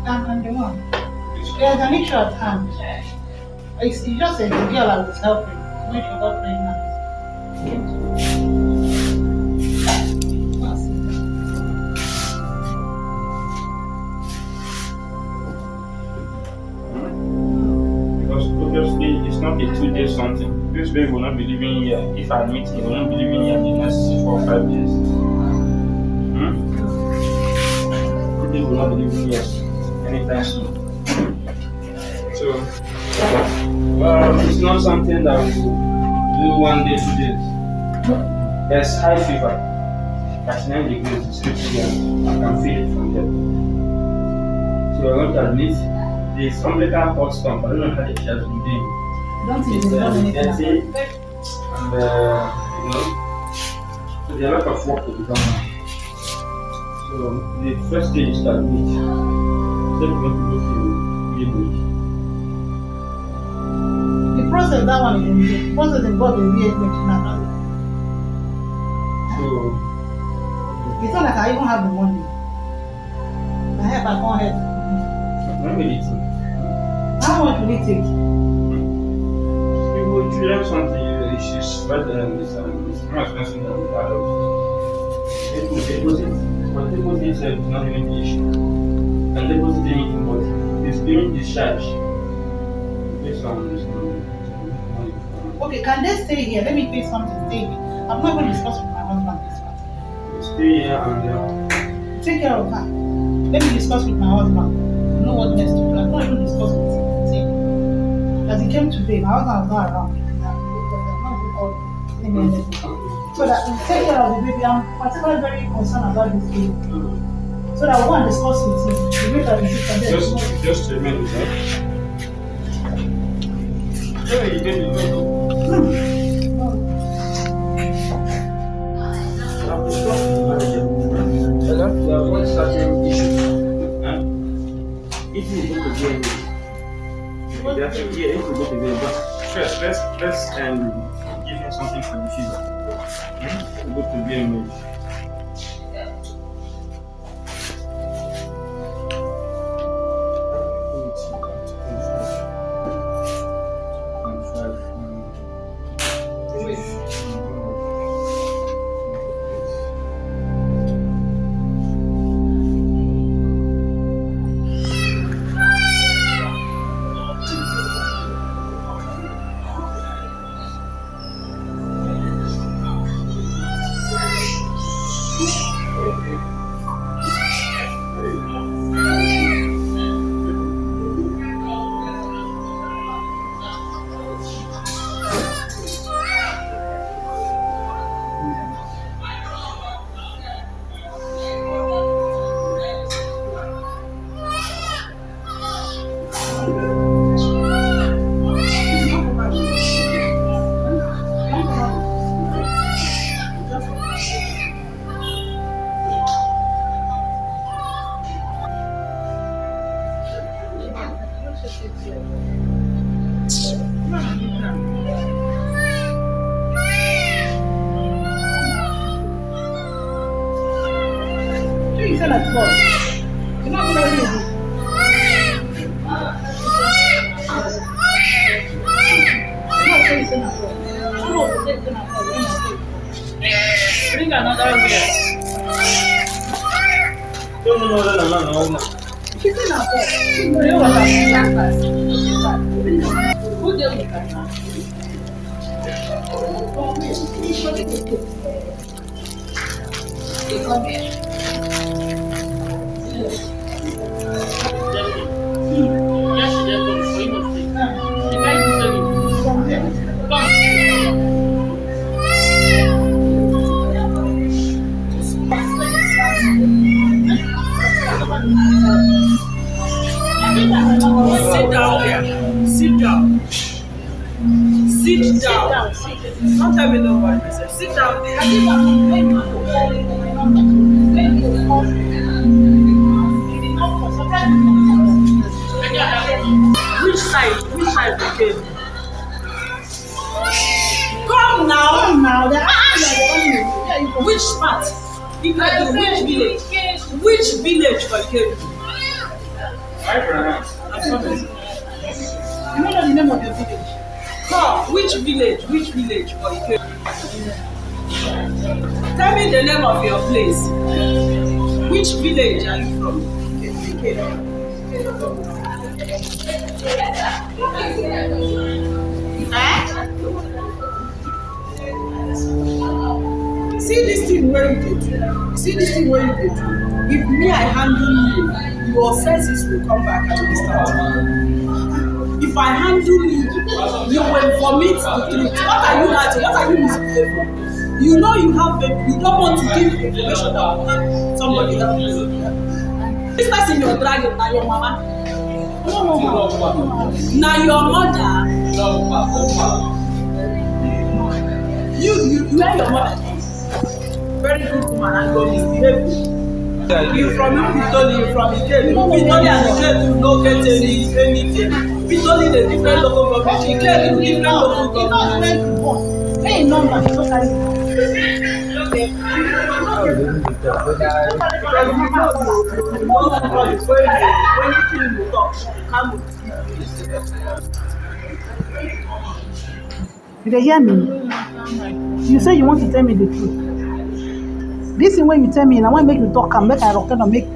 And the one. There's an issue at hand. It's just a girl I was helping when she got pregnant. Because obviously it's not a 2 day something. This baby will not be living here. If I admit he will not be living here in the next 4 or 5 years. The baby will not be living here anytime soon. So, it's not something that we will do 1 day, 2 days. There's high fever. 39 degrees is really I can feel it from there. So I want to admit the umbilical hot stomp. I don't know how it has been doing. I don't think it's done anything. And so there are a lot of work to be done. So the first stage is to admit. Then we want to go to midwife. The process that one is in the process involved in VH So it's not like I even have the money. I have my own head. when will it take? How much will it take? You will learn something. It's better than this. It's more expensive than the adults. Deposit. But deposit is not even the issue. And deposit anything, but it's during discharge. Based on this money. Okay, can they stay here? Let me pay something to stay here. I'm not going to discuss with my husband this matter. Stay here and Take care of her. Let me discuss with my husband. You know what next to do. I'm not even discussing with him. As he came today, my husband was not around. So that we take care of the baby. I'm particularly very concerned about this baby. So that we want to discuss with him. The way that we should just a minute, huh? Hey, baby, go. Hello? One certain issue. If you go to VMA, if you go to VMA, but first, let's give him something for the fever. Go to VMA. Bring another one. No. Chicken and pork. You know what I'm Who deal with that now? Come here. Sit down here. Sit down. Sit down. Don't tell me nobody. Sit down there. Which side? Which side became? Come now. Which part? Which village? Which village for Ikebu? My friend. I promise. You don't know the name of your village. Come, which village? Which village for Ike? Tell me the name of your place. Which village are you from? See this thing where you dey do. See this thing where you dey do. If me I handle you, your offenses will come back and will start. If I handle you, you will vomit the truth. What are you writing? What are you misbehaving? You know you have baby. You don't want to give information that will harm somebody else. This person you're dragging, now your mama. Now your mother. You are your mother. Very good woman and God misbehaving. You from Pitoli, you from Ike. Pitoli and Ike do not get anything. Pitoli the different local government. Ike do different local government. Hey, no, no, no, you dey hear me? You say you want to tell me the truth. This thing when you tell me, I want to make you talk and make I rock and make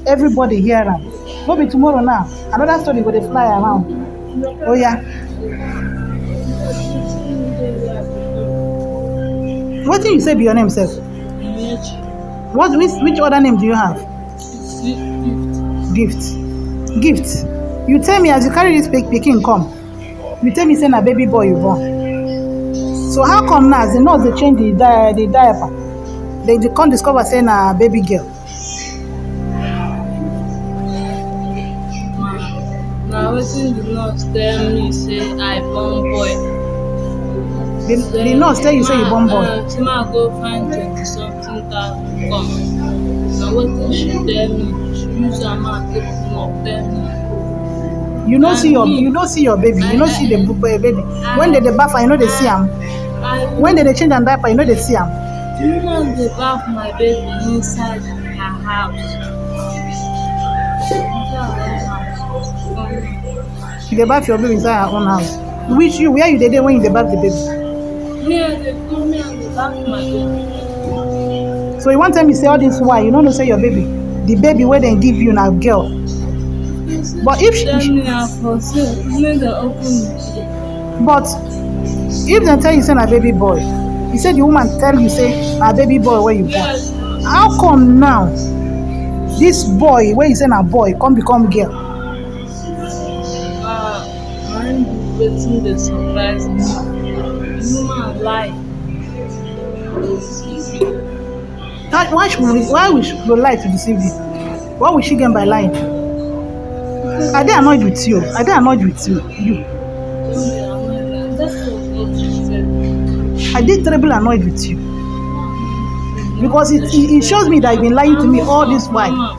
everybody hear am. No be tomorrow now. Another story go dey fly around. Oh yeah. What did you say be your name, sir? Which other name do you have? Gift. Gift. You tell me as you carry this pikin come. You tell me say na baby boy you born. So how come now as the nurse they change the diaper? They can't discover say na baby girl. Na wetin the nurse tell me say I born boy. The nurse tell you say you born boy. Say ma go find 20-something thousand come. Na wetin she tell me, she use her mouth take tell me. You don't see your baby. You don't see the baby. When they bath, you know they see him. When they change and diaper, you know they see him. You know they bath my baby inside her house. You bath your baby inside her own house. Where you dey when you bath the baby? Me and they bath my baby. So you want to tell me say all this why you don't know say your baby, the baby where they give you now girl. But if she but if they tell you say na baby boy, you said the woman tell you say na baby boy where you born. How come now this boy where you say na boy come become girl? Mine wetin dey surprise me. Woman lie. Why would she go lie to deceive you? What will she gain by lying? Are they annoyed with you? Are they annoyed with you? I did terribly annoyed with you. Because it shows me that you've been lying to me all this while.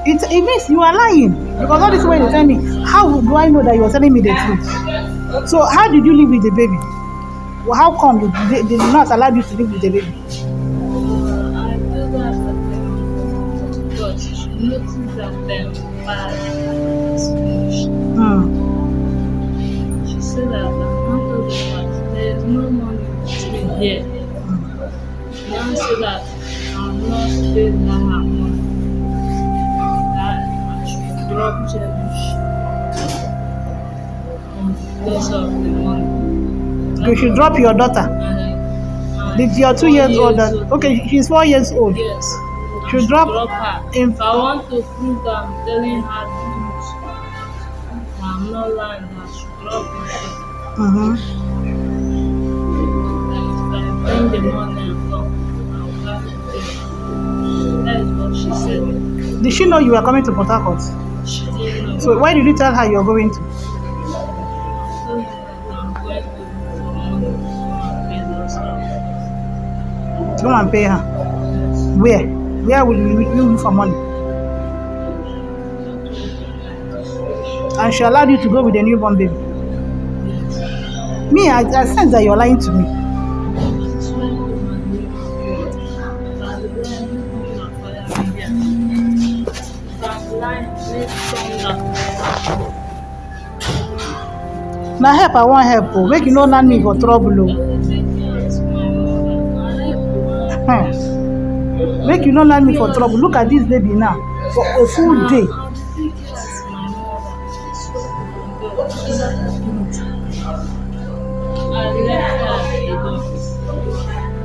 It means you are lying. Because all this way you tell me, how do I know that you are telling me the truth? So how did you live with the baby? Well, how come did not allow you to live with the baby? Notice that them bad is finished. She said that there is no money between here. She now said that I'm not paying her money. That I should drop cherish because of the money. You should drop your daughter. Did your 2 years old? Okay, she's 4 years old. Yes. Should drop her. If I want to prove that I'm telling her the truth, I'm not lying, I should drop her. If I bring the money and come, I'll have to pay. That is what she said. Did she know you were coming to Port Harcourt? She didn't know. So why did you tell her you're going to? I told her that I'm going to for money to pay those stuff. Go and pay her. Where? Where will you look for money? And she allowed you to go with a newborn baby. Me, I sense that you're lying to me. Na help I wan help o, make you no land me for trouble o. Make you no land me for trouble. Look at this baby now for a full day. I left her alone.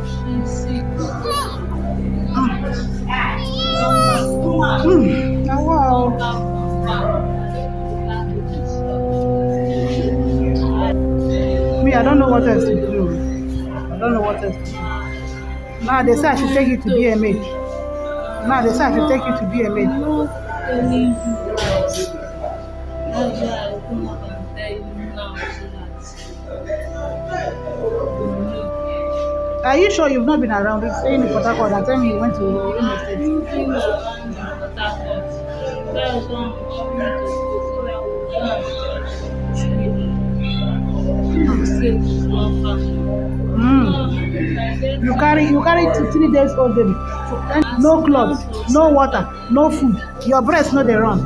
She's sick. Come back from back. Na wow. Come back from back. Me, I don't know what else to do. I don't know what else to do. Now they say I should take you to be a maid. Now they say I should take you to be a maid. I'm not telling you guys. That's why I come up and tell you now so that you know. Are you sure you've not been around? You're staying in Port Harcourt and tell me you went to Imo State. Been around in Port Harcourt. That's why I'm coming to go so that we can stay one family. You carry 3 days old baby. And no clothes, no water, no food. Your breast no dey run.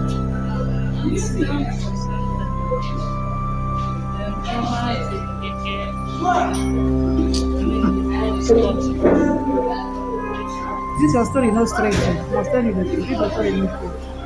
This your story no straight. I must tell you the truth. This your story no straight.